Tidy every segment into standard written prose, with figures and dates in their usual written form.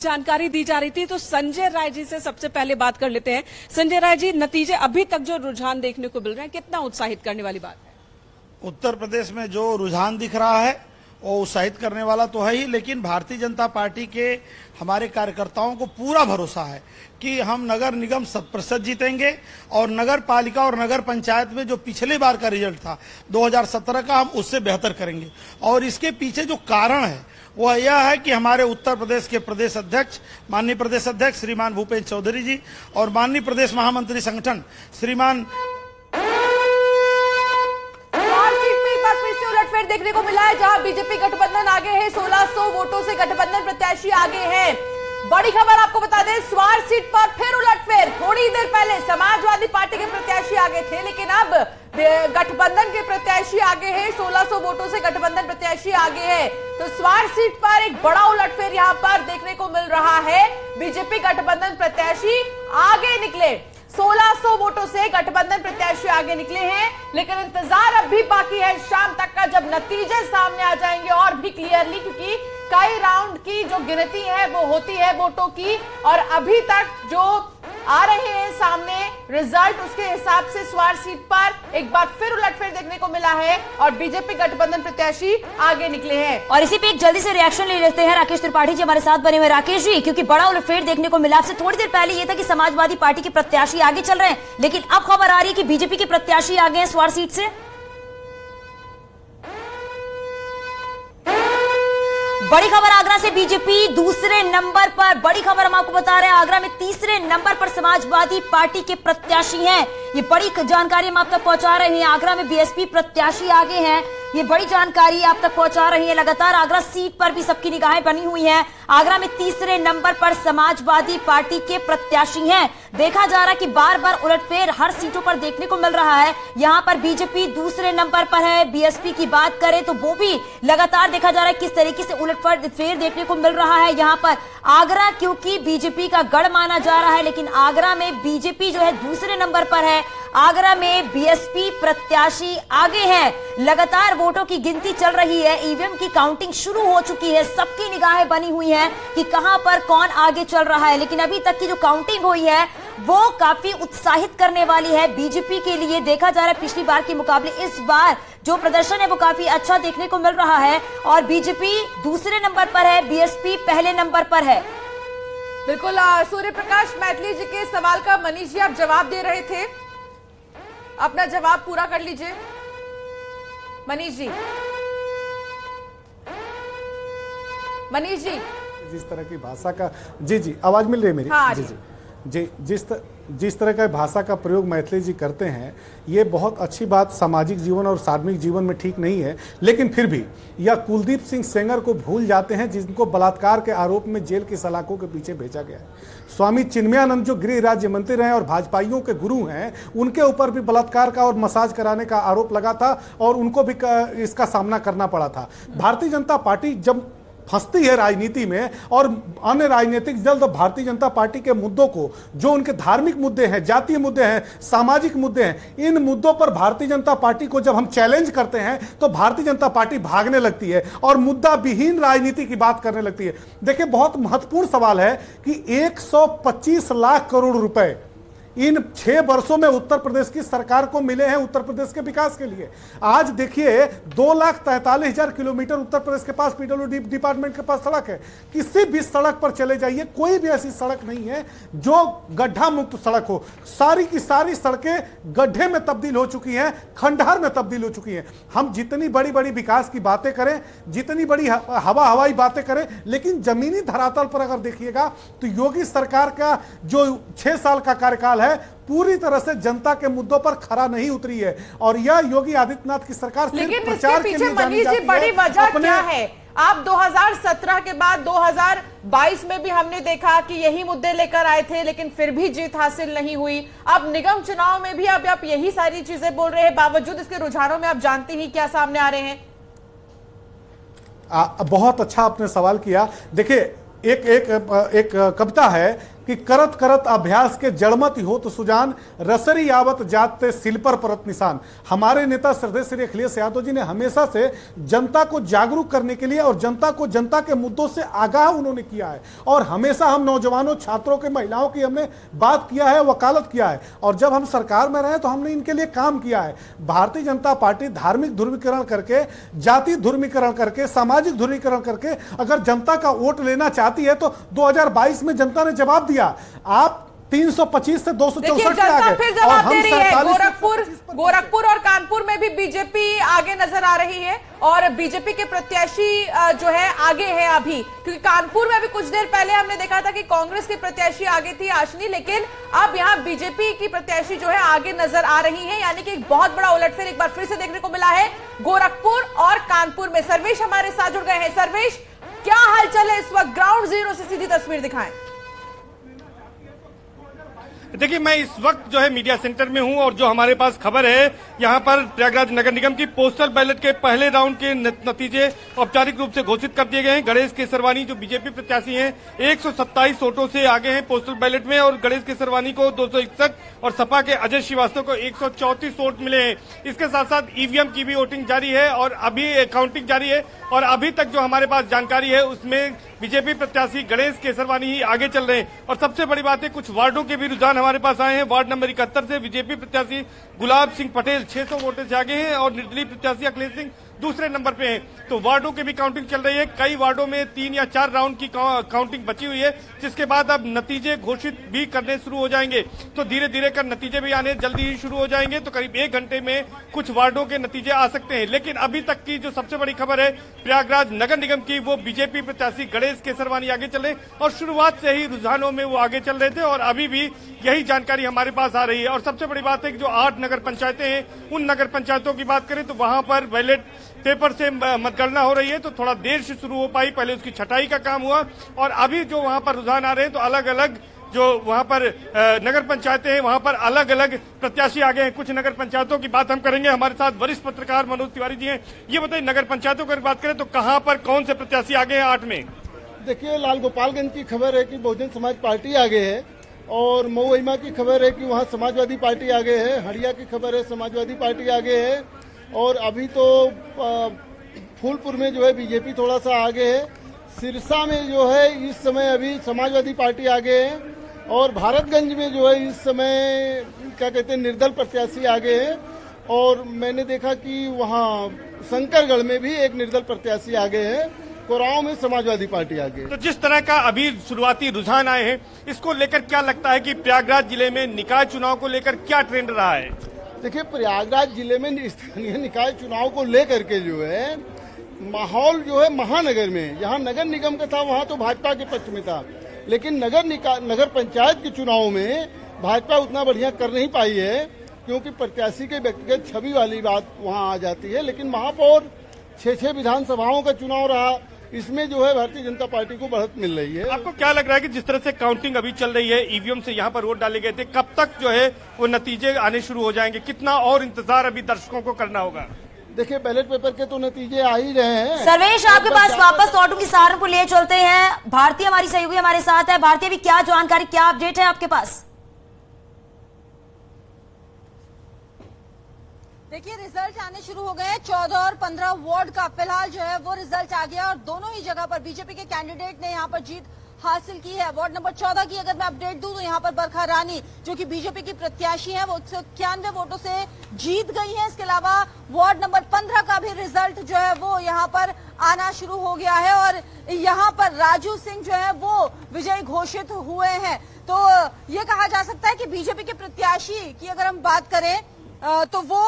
जानकारी दी जा रही थी। तो संजय राय जी से सबसे पहले बात कर लेते हैं। संजय राय जी, नतीजे अभी तक जो रुझान देखने को मिल रहे हैं, कितना उत्साहित करने वाली बात है? उत्तर प्रदेश में जो रुझान दिख रहा है वो उत्साहित करने वाला तो है ही, लेकिन भारतीय जनता पार्टी के हमारे कार्यकर्ताओं को पूरा भरोसा है कि हम नगर निगम 100% जीतेंगे और नगर पालिका और नगर पंचायत में जो पिछले बार का रिजल्ट था 2017 का, हम उससे बेहतर करेंगे। और इसके पीछे जो कारण है वह यह है कि हमारे उत्तर प्रदेश के प्रदेश अध्यक्ष, माननीय प्रदेश अध्यक्ष श्रीमान भूपेन्द्र चौधरी जी और माननीय प्रदेश महामंत्री संगठन श्रीमान उलटफेर देखने को मिला है, जहां बीजेपी गठबंधन आगे है। 1600 वोटों से गठबंधन प्रत्याशी आगे हैं। बड़ी खबर आपको बता दें, स्वार सीट पर फिर उलटफेर। थोड़ी देर पहले समाजवादी पार्टी के प्रत्याशी आगे थे, लेकिन अब गठबंधन के प्रत्याशी आगे हैं। 1600 वोटों से गठबंधन प्रत्याशी आगे है। तो स्वार सीट पर एक बड़ा उलटफेर यहां पर देखने को मिल रहा है। बीजेपी गठबंधन प्रत्याशी आगे निकले, 1600 वोटों से गठबंधन प्रत्याशी आगे निकले हैं, लेकिन इंतजार अब भी बाकी है शाम तक का, जब नतीजे सामने आ जाएंगे और भी क्लियरली, क्योंकि कई राउंड की जो गिनती है वो होती है वोटों की, और अभी तक जो आ रहे हैं सामने रिजल्ट, उसके हिसाब से स्वार सीट पर एक बार फिर उलटफेर देखने को मिला है और बीजेपी गठबंधन प्रत्याशी आगे निकले हैं। और इसी पे एक जल्दी से रिएक्शन ले लेते हैं। राकेश त्रिपाठी जी हमारे साथ बने हुए। राकेश जी, क्योंकि बड़ा उलटफेर देखने को मिला, आपसे थोड़ी देर पहले ये था कि समाजवादी पार्टी के प्रत्याशी आगे चल रहे हैं, लेकिन अब खबर आ रही है कि बीजेपी के प्रत्याशी आगे हैं स्वार सीट से। बड़ी खबर आगरा से, बीजेपी दूसरे नंबर पर। बड़ी खबर हम आपको बता रहे हैं, आगरा में तीसरे नंबर पर समाजवादी पार्टी के प्रत्याशी हैं। ये बड़ी जानकारी हम आप तक पहुंचा रहे हैं। आगरा में बीएसपी प्रत्याशी आगे हैं, ये बड़ी जानकारी आप तक पहुंचा रही है। लगातार आगरा सीट पर भी सबकी निगाहें बनी हुई हैं। आगरा में तीसरे नंबर पर समाजवादी पार्टी के प्रत्याशी हैं। देखा जा रहा है कि बार बार उलटफेर हर सीटों पर देखने को मिल रहा है। यहां पर बीजेपी दूसरे नंबर पर है। बीएसपी की बात करें तो वो भी लगातार देखा जा रहा है किस तरीके से उलटफेर देखने को मिल रहा है। यहां पर आगरा क्योंकि बीजेपी का गढ़ माना जा रहा है, लेकिन आगरा में बीजेपी जो है दूसरे नंबर पर है। आगरा में बीएसपी प्रत्याशी आगे हैं। लगातार वोटों की गिनती चल रही है, ईवीएम की काउंटिंग शुरू हो चुकी है। सबकी निगाहें बनी हुई हैं कि कहां पर कौन आगे चल रहा है, लेकिन अभी तक की जो काउंटिंग हुई है वो काफी उत्साहित करने वाली है बीजेपी के लिए। देखा जा रहा है पिछली बार के मुकाबले इस बार जो प्रदर्शन है वो काफी अच्छा देखने को मिल रहा है और बीजेपी दूसरे नंबर पर है, बीएसपी पहले नंबर पर है। बिल्कुल, सूर्य प्रकाश मैथिली जी के सवाल का मनीष जी आप जवाब दे रहे थे, अपना जवाब पूरा कर लीजिए मनीष जी। मनीष जी, जिस तरह की भाषा का जी आवाज मिल रही है मेरी? हाँ, जी जिस तरह का भाषा का प्रयोग मैथिली जी करते हैं, ये बहुत अच्छी बात सामाजिक जीवन और सार्वजनिक जीवन में ठीक नहीं है। लेकिन फिर भी यह कुलदीप सिंह सेंगर को भूल जाते हैं जिनको बलात्कार के आरोप में जेल की सलाखों के पीछे भेजा गया है। स्वामी चिन्मयानंद जो गृह राज्य मंत्री रहे और भाजपाइयों के गुरु हैं, उनके ऊपर भी बलात्कार का और मसाज कराने का आरोप लगा था और उनको भी इसका सामना करना पड़ा था। भारतीय जनता पार्टी जब फंसती है राजनीति में और अन्य राजनीतिक दल तो भारतीय जनता पार्टी के मुद्दों को, जो उनके धार्मिक मुद्दे हैं, जातीय मुद्दे हैं, सामाजिक मुद्दे हैं, इन मुद्दों पर भारतीय जनता पार्टी को जब हम चैलेंज करते हैं तो भारतीय जनता पार्टी भागने लगती है और मुद्दा विहीन राजनीति की बात करने लगती है। देखिए, बहुत महत्वपूर्ण सवाल है कि 125 लाख करोड़ रुपए इन 6 वर्षों में उत्तर प्रदेश की सरकार को मिले हैं उत्तर प्रदेश के विकास के लिए। आज देखिए 2,43,000 किलोमीटर उत्तर प्रदेश के पास पीडब्ल्यूडी डिपार्टमेंट के पास सड़क है। किसी भी सड़क पर चले जाइए, कोई भी ऐसी सड़क नहीं है जो गड्ढा मुक्त सड़क हो। सारी की सारी सड़कें गड्ढे में तब्दील हो चुकी हैं, खंडहर में तब्दील हो चुकी हैं। हम जितनी बड़ी बड़ी विकास की बातें करें, जितनी बड़ी हवाई बातें करें, लेकिन जमीनी धरातल पर अगर देखिएगा तो योगी सरकार का जो 6 साल का कार्यकाल है पूरी तरह से जनता के मुद्दों पर खरा नहीं उतरी है। और यह योगी आदित्यनाथ की सरकार सिर्फ प्रचार के लिए जानी जाती है। बड़ी वजह क्या है? आप 2017 के बाद 2022 में भी हमने देखा कि यही मुद्दे लेकर आए थे, लेकिन फिर भी जीत हासिल नहीं हुई। अब निगम चुनाव में भी अब आप यही सारी चीजें बोल रहे हैं, बावजूद इसके रुझानों में आप जानते ही क्या सामने आ रहे हैं। बहुत अच्छा आपने सवाल किया। देखिए, एक कविता है कि करत करत अभ्यास के जड़मत हो तो सुजान, रसरी आवत जाते सिल पर परत निशान। हमारे नेता श्रद्धेय श्री अखिलेश यादव जी ने हमेशा से जनता को जागरूक करने के लिए और जनता को जनता के मुद्दों से आगाह उन्होंने किया है, और हमेशा हम नौजवानों, छात्रों के, महिलाओं की हमने बात किया है, वकालत किया है, और जब हम सरकार में रहे तो हमने इनके लिए काम किया है। भारतीय जनता पार्टी धार्मिक ध्रुवीकरण करके, जाति ध्रुवीकरण करके, सामाजिक ध्रुवीकरण करके अगर जनता का वोट लेना चाहती है तो 2022 में जनता ने जवाब दिया। आप 325 से 264 पे आ गए। फिर जवाब दे रही है। गोरखपुर और कानपुर में भी बीजेपी आगे नजर आ रही है, और बीजेपी के प्रत्याशी जो है आगे है अभी, क्योंकि कानपुर में भी कुछ देर पहले हमने देखा था कि कांग्रेस की प्रत्याशी आगे थी आशनी, लेकिन अब यहाँ बीजेपी की प्रत्याशी जो है आगे नजर आ रही है। यानी कि एक बहुत बड़ा उलटफेर एक बार फिर से देखने को मिला है गोरखपुर और कानपुर में। सर्वेश हमारे साथ जुड़ गए हैं। सर्वेश, क्या हालचाल है इस वक्त? ग्राउंड जीरो से सीधी तस्वीर दिखाएं। देखिए, मैं इस वक्त जो है मीडिया सेंटर में हूं, और जो हमारे पास खबर है, यहां पर प्रयागराज नगर निगम की पोस्टल बैलेट के पहले राउंड के नतीजे औपचारिक रूप से घोषित कर दिए गए हैं। गणेश केसरवानी जो बीजेपी प्रत्याशी हैं 127 वोटों से आगे हैं पोस्टल बैलेट में, और गणेश केसरवानी को 261 और सपा के अजय श्रीवास्तव को 134 वोट मिले हैं। इसके साथ साथ ईवीएम की भी वोटिंग जारी है और अभी काउंटिंग जारी है, और अभी तक जो हमारे पास जानकारी है उसमें बीजेपी प्रत्याशी गणेश केसरवानी ही आगे चल रहे हैं। और सबसे बड़ी बात है, कुछ वार्डों के भी रुझान हमारे पास आए हैं। वार्ड नंबर 71 से बीजेपी प्रत्याशी गुलाब सिंह पटेल 600 वोटों से आगे हैं, और निर्दलीय प्रत्याशी अखिलेश सिंह दूसरे नंबर पे हैं। तो वार्डों की भी काउंटिंग चल रही है। कई वार्डों में 3 या 4 राउंड की काउंटिंग बची हुई है, जिसके बाद अब नतीजे घोषित भी करने शुरू हो जाएंगे। तो धीरे धीरे कर नतीजे भी आने जल्दी ही शुरू हो जाएंगे। तो करीब 1 घंटे में कुछ वार्डों के नतीजे आ सकते हैं। लेकिन अभी तक की जो सबसे बड़ी खबर है प्रयागराज नगर निगम की, वो बीजेपी प्रत्याशी गणेश केसरवानी आगे चले, और शुरुआत से ही रुझानों में वो आगे चल रहे थे, और अभी भी यही जानकारी हमारे पास आ रही है। और सबसे बड़ी बात है कि जो 8 नगर पंचायतें हैं, उन नगर पंचायतों की बात करें तो वहां पर बैलेट पेपर से मतगणना हो रही है, तो थोड़ा देर से शुरू हो पाई। पहले उसकी छटाई का काम हुआ, और अभी जो वहां पर रुझान आ रहे हैं तो अलग अलग जो वहां पर नगर पंचायतें हैं वहां पर अलग अलग प्रत्याशी आगे हैं। कुछ नगर पंचायतों की बात हम करेंगे। हमारे साथ वरिष्ठ पत्रकार मनोज तिवारी जी हैं। ये बताइए, नगर पंचायतों की बात करें तो कहां पर कौन से प्रत्याशी आगे हैं 8 में? देखिए, लाल गोपालगंज की खबर है कि बहुजन समाज पार्टी आगे है, और मऊइमा की खबर है कि वहाँ समाजवादी पार्टी आगे है, हड़िया की खबर है समाजवादी पार्टी आगे है, और अभी तो फूलपुर में जो है बीजेपी थोड़ा सा आगे है। सिरसा में जो है इस समय अभी समाजवादी पार्टी आगे है, और भारतगंज में जो है इस समय क्या कहते हैं निर्दल प्रत्याशी आगे है, और मैंने देखा कि वहाँ शंकरगढ़ में भी एक निर्दल प्रत्याशी आगे है, कोराव में समाजवादी पार्टी आगे। तो जिस तरह का अभी शुरुआती रुझान आए हैं, इसको लेकर क्या लगता है कि प्रयागराज जिले में निकाय चुनाव को लेकर क्या ट्रेंड रहा है? देखिए, प्रयागराज जिले में स्थानीय निकाय चुनाव को लेकर के जो है माहौल जो है महानगर में, जहां नगर निगम का था वहां तो भाजपा के पक्ष में था, लेकिन नगर पंचायत के चुनाव में भाजपा उतना बढ़िया कर नहीं पाई है, क्योंकि प्रत्याशी के व्यक्तिगत छवि वाली बात वहां आ जाती है। लेकिन महापौर 6 विधानसभाओं का चुनाव रहा, इसमें जो है भारतीय जनता पार्टी को बढ़त मिल रही है। आपको क्या लग रहा है कि जिस तरह से काउंटिंग अभी चल रही है, ईवीएम से यहाँ पर वोट डाले गए थे, कब तक जो है वो नतीजे आने शुरू हो जाएंगे? कितना और इंतजार अभी दर्शकों को करना होगा? देखिए, बैलेट पेपर के तो नतीजे आ ही रहे हैं। सर्वेश, आपके पास वापस लौटूंगी, सहारनपुर लिए चलते हैं। भारतीय हमारी सहयोगी हमारे साथ है। भारतीय, भी क्या जानकारी, क्या अपडेट है आपके पास? देखिए, रिजल्ट आने शुरू हो गए हैं। 14 और 15 वार्ड का फिलहाल जो है वो रिजल्ट आ गया, और दोनों ही जगह पर बीजेपी के कैंडिडेट ने यहाँ पर जीत हासिल की है। वार्ड नंबर 14 की अगर मैं अपडेट दूं तो यहाँ पर बरखा रानी जो कि बीजेपी की प्रत्याशी है, वो 91 वोटों से जीत गई है। इसके अलावा वार्ड नंबर 15 का भी रिजल्ट जो है वो यहाँ पर आना शुरू हो गया है, और यहाँ पर राजू सिंह जो है वो विजयी घोषित हुए हैं। तो ये कहा जा सकता है कि बीजेपी के प्रत्याशी की अगर हम बात करें तो वो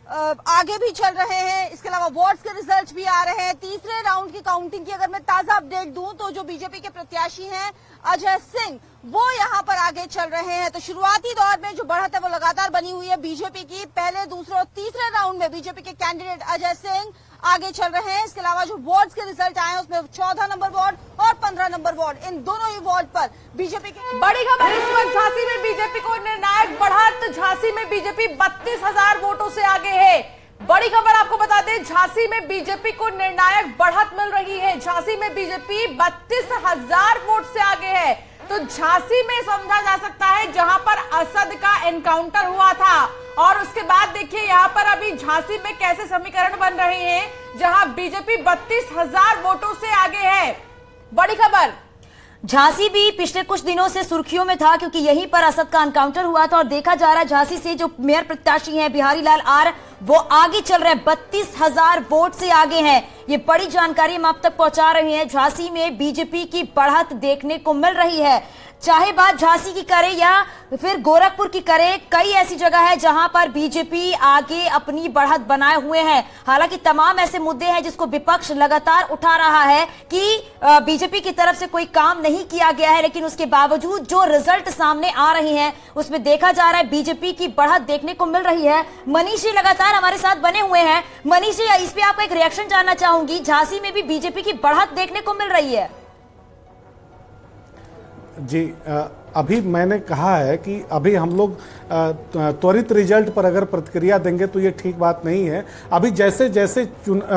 आगे भी चल रहे हैं। इसके अलावा वार्ड्स के रिजल्ट भी आ रहे हैं। तीसरे राउंड की काउंटिंग की अगर मैं ताजा अपडेट दूं तो जो बीजेपी के प्रत्याशी हैं अजय सिंह, वो यहां पर आगे चल रहे हैं। तो शुरुआती दौर में जो बढ़त है वो लगातार बनी हुई है बीजेपी की। पहले, दूसरे और तीसरे राउंड में बीजेपी के कैंडिडेट अजय सिंह आगे चल रहे हैं। इसके अलावा जो वार्ड्स के रिजल्ट आए हैं उसमें 14 नंबर वार्ड और 15 नंबर वार्ड, इन दोनों ही वार्ड पर बीजेपी की बड़ी खबर इस वक्त झांसी में बीजेपी को निर्णायक बढ़त। झांसी में बीजेपी 32,000 वोटों से आगे है। बड़ी खबर आपको बता दें, झांसी में बीजेपी को निर्णायक बढ़त मिल रही है। झांसी में बीजेपी 32,000 वोट से आगे है। तो तो झांसी में समझा जा सकता है जहां पर असद का एनकाउंटर हुआ था, और उसके बाद देखिए यहां पर अभी झांसी में कैसे समीकरण बन रहे हैं जहां बीजेपी 32,000 वोटों से आगे है। बड़ी खबर, झांसी भी पिछले कुछ दिनों से सुर्खियों में था क्योंकि यहीं पर असद का एनकाउंटर हुआ था और देखा जा रहा है झांसी से जो मेयर प्रत्याशी हैं बिहारी लाल आर वो आगे चल रहे हैं, 32,000 वोट से आगे हैं। ये बड़ी जानकारी हम आप तक पहुंचा रहे हैं। झांसी में बीजेपी की बढ़त देखने को मिल रही है, चाहे बात झांसी की करे या फिर गोरखपुर की करे, कई ऐसी जगह है जहां पर बीजेपी आगे अपनी बढ़त बनाए हुए हैं। हालांकि तमाम ऐसे मुद्दे हैं जिसको विपक्ष लगातार उठा रहा है कि बीजेपी की तरफ से कोई काम नहीं किया गया है, लेकिन उसके बावजूद जो रिजल्ट सामने आ रहे हैं उसमें देखा जा रहा है बीजेपी की बढ़त देखने को मिल रही है। मनीष जी लगातार हमारे साथ बने हुए हैं। मनीष जी, इस पे आपका एक रिएक्शन जानना चाहूंगी, झांसी में भी बीजेपी की बढ़त देखने को मिल रही है। जी, अभी मैंने कहा है कि अभी हम लोग त्वरित रिजल्ट पर अगर प्रतिक्रिया देंगे तो ये ठीक बात नहीं है। अभी जैसे जैसे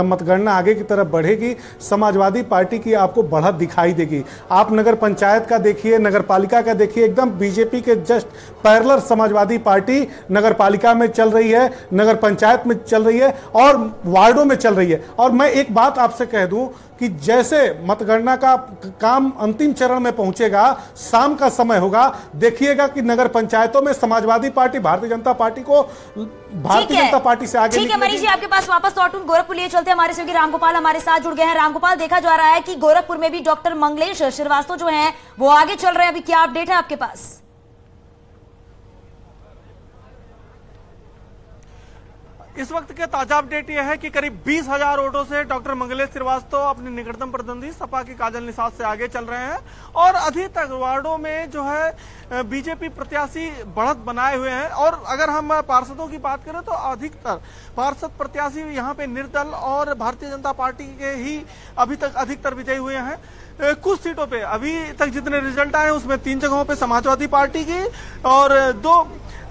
मतगणना आगे की तरफ बढ़ेगी समाजवादी पार्टी की आपको बढ़त दिखाई देगी। आप नगर पंचायत का देखिए, नगर पालिका का देखिए, एकदम बीजेपी के जस्ट पैरेलल समाजवादी पार्टी नगर पालिका में चल रही है, नगर पंचायत में चल रही है और वार्डों में चल रही है। और मैं एक बात आपसे कह दूं कि जैसे मतगणना का काम अंतिम चरण में पहुंचेगा, शाम का समय होगा, देखिएगा कि नगर पंचायतों में समाजवादी पार्टी भारतीय जनता पार्टी से आगे। ठीक है मनीष जी, आपके पास वापस लौटूं, गोरखपुर लिए चलते हैं। हमारे सहयोगी रामगोपाल हमारे साथ जुड़ गए हैं। रामगोपाल, देखा जा रहा है कि गोरखपुर में भी डॉक्टर मंगलेश श्रीवास्तव जो हैं वो आगे चल रहे हैं, अभी क्या अपडेट है आपके पास? इस वक्त के ताजा अपडेट यह है कि करीब 20,000 वोटों से डॉक्टर मंगलेश श्रीवास्तव अपने निकटतम प्रतिद्वंदी सपा की काजल निषाद से आगे चल रहे हैं और अधिक तक वार्डों में जो है बीजेपी प्रत्याशी बढ़त बनाए हुए हैं। और अगर हम पार्षदों की बात करें तो अधिकतर पार्षद प्रत्याशी यहाँ पे निर्दल और भारतीय जनता पार्टी के ही अभी तक अधिकतर विजयी हुए हैं। कुछ सीटों पे अभी तक जितने रिजल्ट आए उसमें 3 जगहों पे समाजवादी पार्टी की और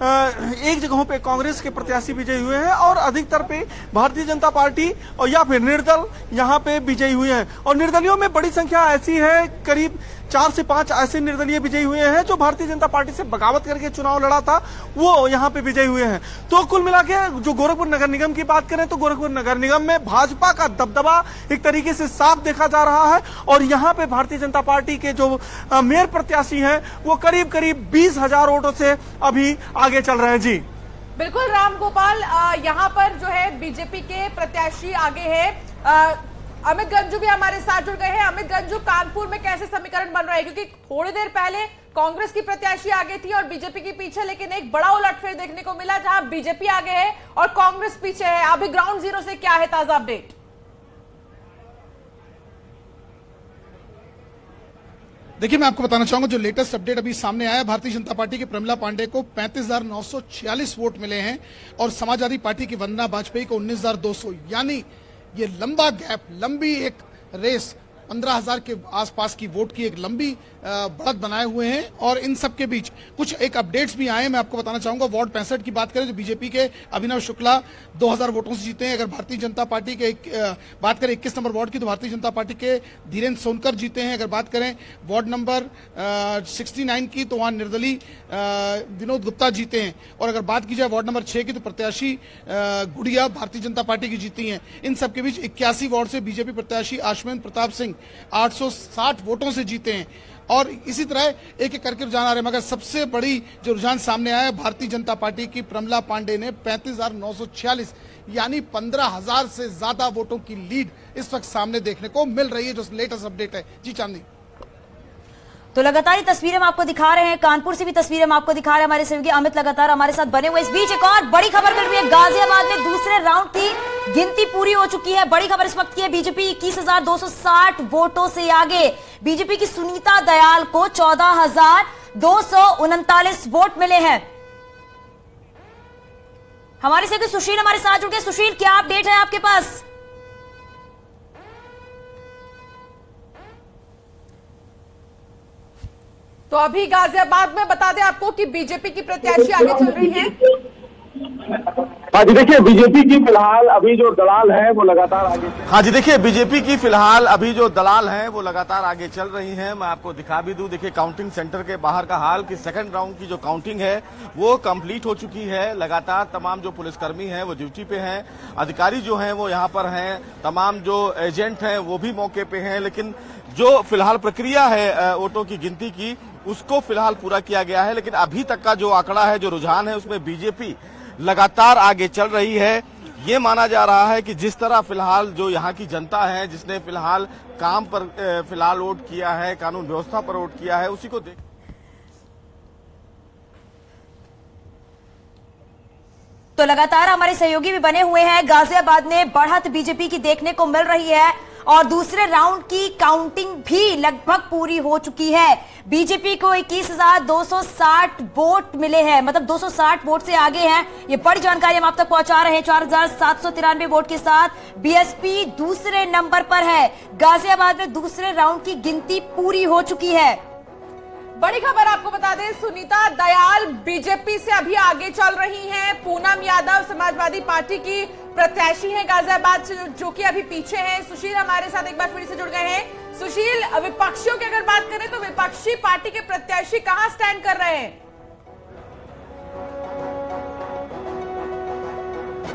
1 जगहों पे कांग्रेस के प्रत्याशी विजयी हुए हैं और अधिकतर पे भारतीय जनता पार्टी और या फिर निर्दल यहाँ पे विजयी हुए हैं। और निर्दलियों में बड़ी संख्या ऐसी है, करीब 4 से 5 ऐसे निर्दलीय विजयी हुए हैं जो भारतीय जनता पार्टी से बगावत करके चुनाव लड़ा था, वो यहाँ पे विजयी हुए हैं। तो कुल मिला के जो गोरखपुर नगर निगम की बात करें तो गोरखपुर नगर निगम में भाजपा का दबदबा एक तरीके से साफ देखा जा रहा है और यहाँ पे भारतीय जनता पार्टी के जो मेयर प्रत्याशी हैं वो करीब करीब 20,000 वोटों से अभी आगे चल रहे हैं। जी बिल्कुल रामगोपाल, यहाँ पर जो है बीजेपी के प्रत्याशी आगे है। अमित गंजू भी हमारे साथ जुड़ गए हैं। अमित गंजू, कानपुर में कैसे समीकरण बन रहा है, क्योंकि थोड़ी देर पहले कांग्रेस की प्रत्याशी आगे थी और बीजेपी के पीछे, लेकिन एक बड़ा उलटफेर देखने को मिला जहां बीजेपी आगे है और कांग्रेस पीछे है। अभी ग्राउंड जीरो से क्या है ताजा अपडेट? देखिए, मैं आपको बताना चाहूंगा जो लेटेस्ट अपडेट अभी सामने आया, भारतीय जनता पार्टी के प्रमिला पांडे को 35,946 वोट मिले हैं और समाजवादी पार्टी की वंदना वाजपेयी को 19,200, यानी ये लंबा गैप, लंबी एक रेस, 15,000 के आसपास की वोट की एक लंबी बढ़त बनाए हुए हैं। और इन सब के बीच कुछ एक अपडेट्स भी आए, मैं आपको बताना चाहूंगा। वार्ड 65 की बात करें तो बीजेपी के अभिनव शुक्ला 2,000 वोटों से जीते हैं। अगर भारतीय जनता पार्टी के बात करें 21 नंबर वार्ड की तो भारतीय जनता पार्टी के धीरेन्द्र सोनकर जीते हैं। अगर बात करें वार्ड नंबर 69 की तो वहां निर्दलीय विनोद गुप्ता जीते हैं। और अगर बात की जाए वार्ड नंबर 6 की तो प्रत्याशी गुड़िया भारतीय जनता पार्टी की जीती हैं। इन सबके बीच 81 वार्ड से बीजेपी प्रत्याशी आशुमेंद्र प्रताप सिंह 860 वोटों से जीते हैं। और इसी तरह एक एक करके रुझान आ रहे हैं, मगर सबसे बड़ी जो रुझान सामने आया है, भारतीय जनता पार्टी की प्रमिला पांडे ने 35,946 यानी 15,000 से ज्यादा वोटों की लीड इस वक्त सामने देखने को मिल रही है, जो लेटेस्ट अपडेट है। जी चांदनी, तो लगातार ये तस्वीरें हम आपको दिखा रहे हैं, कानपुर से भी तस्वीरें हम आपको दिखा रहे हैं। हमारे सहयोगी अमित लगातार हमारे साथ बने हुए। इस बीच एक और बड़ी खबर मिल रही है, गाजियाबाद में दूसरे राउंड की गिनती पूरी हो चुकी है। बड़ी खबर इस वक्त की है, बीजेपी 21,260 वोटों से आगे। बीजेपी की सुनीता दयाल को 14,239 वोट मिले हैं। हमारे सहयोगी सुशील हमारे साथ जुड़ गए। सुशील, क्या अपडेट है आपके पास? तो अभी गाजियाबाद में बता दें आपको कि बीजेपी की प्रत्याशी आगे चल रही है। हाँ जी देखिए, बीजेपी की फिलहाल अभी जो दलाल है वो लगातार आगे। हाँ जी देखिए, बीजेपी की फिलहाल अभी जो दलाल हैं वो लगातार आगे चल रही हैं। मैं आपको दिखा भी दूं, देखिए काउंटिंग सेंटर के बाहर का हाल कि सेकंड राउंड की जो काउंटिंग है वो कंप्लीट हो चुकी है। लगातार तमाम जो पुलिसकर्मी हैं वो ड्यूटी पे हैं, अधिकारी जो हैं वो यहाँ पर हैं, तमाम जो एजेंट हैं वो भी मौके पे हैं। लेकिन जो फिलहाल प्रक्रिया है वोटों की गिनती की, उसको फिलहाल पूरा किया गया है। लेकिन अभी तक का जो आंकड़ा है, जो रुझान है, उसमें बीजेपी लगातार आगे चल रही है। ये माना जा रहा है कि जिस तरह फिलहाल जो यहाँ की जनता है, जिसने फिलहाल काम पर फिलहाल वोट किया है, कानून व्यवस्था पर वोट किया है, उसी को देख तो लगातार हमारे सहयोगी भी बने हुए हैं। गाजियाबाद में बढ़त बीजेपी की देखने को मिल रही है और दूसरे राउंड की काउंटिंग भी लगभग पूरी हो चुकी है। बीजेपी को 21,260 वोट मिले हैं, मतलब 260 वोट से आगे हैं। ये बड़ी जानकारी हम आप तक पहुंचा रहे हैं। 4,793 वोट के साथ बीएसपी दूसरे नंबर पर है। गाजियाबाद में दूसरे राउंड की गिनती पूरी हो चुकी है। बड़ी खबर आपको बता दें, सुनीता दयाल बीजेपी से अभी आगे चल रही हैं। पूनम यादव समाजवादी पार्टी की प्रत्याशी हैं गाजियाबाद से, जो कि अभी पीछे हैं। सुशील हमारे साथ एक बार फिर से जुड़ गए हैं। सुशील, विपक्षियों की अगर बात करें तो विपक्षी पार्टी के प्रत्याशी कहां स्टैंड कर रहे हैं?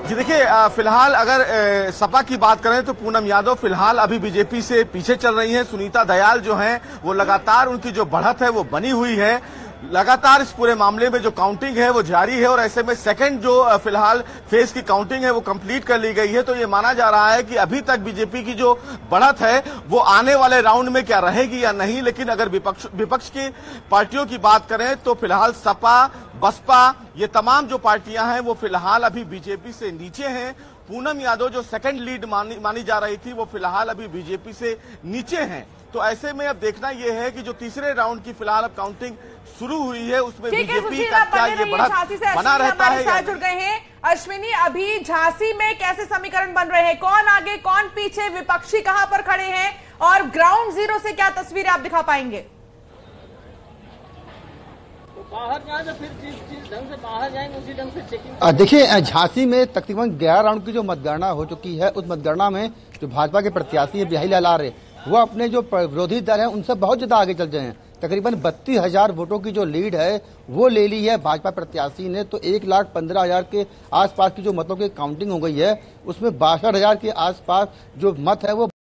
जी देखिए, फिलहाल अगर सपा की बात करें तो पूनम यादव फिलहाल अभी बीजेपी से पीछे चल रही हैं। सुनीता दयाल जो हैं वो लगातार उनकी जो बढ़त है वो बनी हुई है। लगातार इस पूरे मामले में जो काउंटिंग है वो जारी है और ऐसे में सेकंड जो फिलहाल फेज की काउंटिंग है वो कंप्लीट कर ली गई है। तो ये माना जा रहा है कि अभी तक बीजेपी की जो बढ़त है वो आने वाले राउंड में क्या रहेगी या नहीं। लेकिन अगर विपक्ष की पार्टियों की बात करें तो फिलहाल सपा, बसपा, ये तमाम जो पार्टियां हैं वो फिलहाल अभी बीजेपी से नीचे हैं। पूनम यादव जो सेकंड लीड मानी जा रही थी वो फिलहाल अभी बीजेपी से नीचे हैं। तो ऐसे में अब देखना यह है कि जो तीसरे राउंड की फिलहाल अब काउंटिंग शुरू हुई है उसमें बीजेपी का क्या ये बढ़त बना रहता है। साथ जुड़ गए हैं अश्विनी, अभी झांसी में कैसे समीकरण बन रहे हैं? कौन आगे कौन पीछे, विपक्षी कहां पर खड़े हैं और ग्राउंड जीरो से क्या तस्वीरें आप दिखा पाएंगे? बाहर जाए तो फिर जिस ढंग से बाहर जाएंगे उसी ढंग से चेकिंग। देखिए, झांसी में तकरीबन 11 राउंड की जो मतगणना हो चुकी है, उस मतगणना में जो भाजपा के प्रत्याशी है बिहारी लाल आर्य, वो अपने जो विरोधी दल है उनसे बहुत ज्यादा आगे चल गए हैं। तकरीबन 32,000 वोटों की जो लीड है वो ले ली है भाजपा प्रत्याशी ने। तो 1,15,000 के आसपास की जो मतों की काउंटिंग हो गई है उसमें 62,000 के आसपास जो मत है वो